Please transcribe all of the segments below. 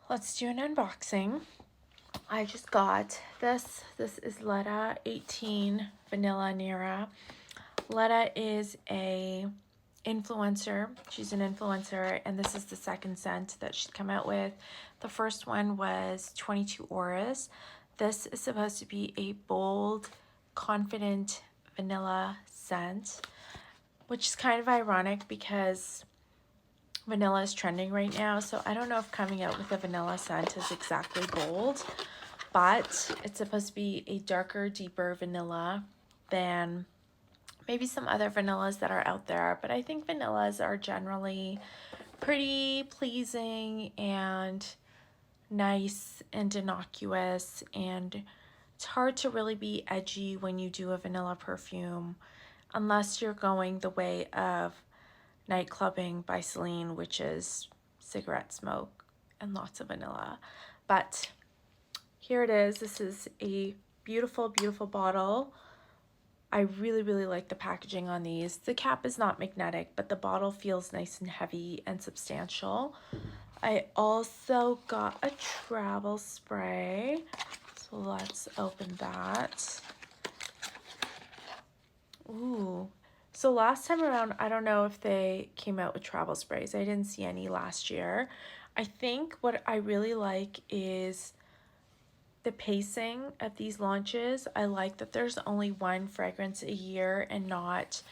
let's do an unboxing. I just got this. This is Ledda 18 Vanilla Nera. Ledda is a influencer. She's an influencer, and this is the second scent that she's come out with. The first one was 22 Auras. This is supposed to be a bold, confident vanilla scent, which is kind of ironic because vanilla is trending right now, so I don't know if coming out with a vanilla scent is exactly bold, but it's supposed to be a darker, deeper vanilla than maybe some other vanillas that are out there. But I think vanillas are generally pretty pleasing and nice and innocuous, and it's hard to really be edgy when you do a vanilla perfume unless you're going the way of Night Clubbing by Celine, which is cigarette smoke and lots of vanilla. But here it is. This is a beautiful, beautiful bottle. I really, really like the packaging on these. The cap is not magnetic, but the bottle feels nice and heavy and substantial. I also got a travel spray. So let's open that. Ooh. So last time around, I don't know if they came out with travel sprays. I didn't see any last year. I think what I really like is the pacing of these launches. I like that there's only one fragrance a year and not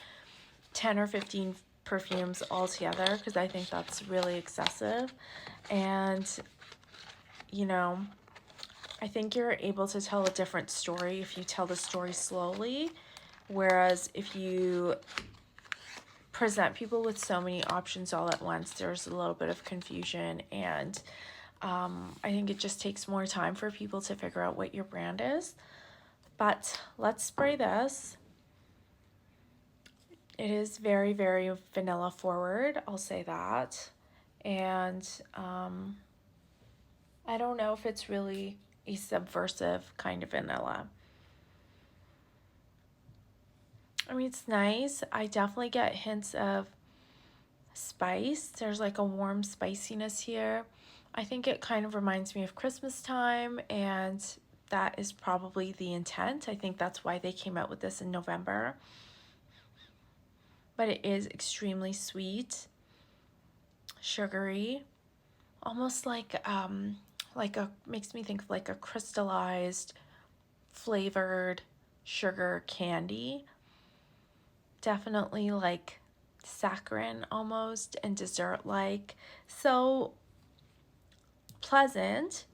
10 or 15 perfumes altogether, because I think that's really excessive. And, you know, I think you're able to tell a different story if you tell the story slowly. Whereas if you present people with so many options all at once, there's a little bit of confusion, and I think it just takes more time for people to figure out what your brand is. But let's spray this. It is very, very vanilla forward, I'll say that. And I don't know if it's really a subversive kind of vanilla. I mean, it's nice. I definitely get hints of spice. There's like a warm spiciness here. I think it kind of reminds me of Christmas time, and that is probably the intent. I think that's why they came out with this in November. But it is extremely sweet, sugary, almost like a, makes me think of like a crystallized, flavored sugar candy. Definitely like saccharine almost, and dessert-like. So pleasant,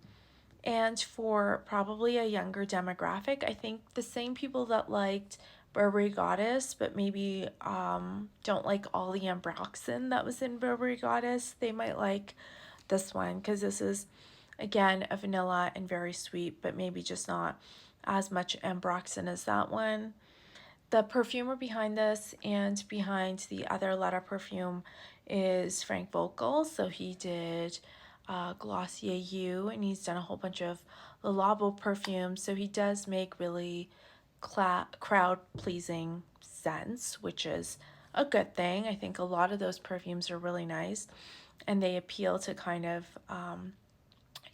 and for probably a younger demographic. I think the same people that liked Burberry Goddess but maybe don't like all the ambroxan that was in Burberry Goddess, they might like this one, because this is again a vanilla and very sweet, but maybe just not as much ambroxan as that one. The perfumer behind this and behind the other Ledda perfume is Frank Voelkl. So he did Glossier You, and he's done a whole bunch of Le Labo perfumes. So he does make really crowd-pleasing scents, which is a good thing. I think a lot of those perfumes are really nice, and they appeal to kind of,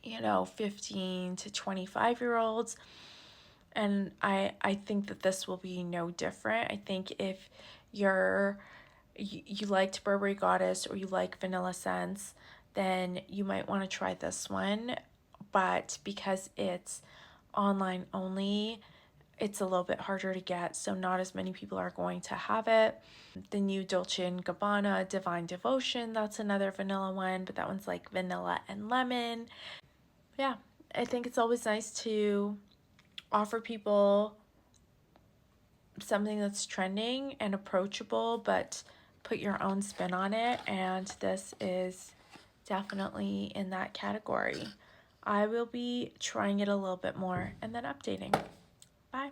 15 to 25-year-olds. And I think that this will be no different. I think if you liked Burberry Goddess or you like vanilla scents, then you might want to try this one. But because it's online only, it's a little bit harder to get, so not as many people are going to have it. The new Dolce & Gabbana Divine Devotion, that's another vanilla one, but that one's like vanilla and lemon. Yeah, I think it's always nice to offer people something that's trending and approachable, but put your own spin on it, and this is definitely in that category. I will be trying it a little bit more and then updating. Bye.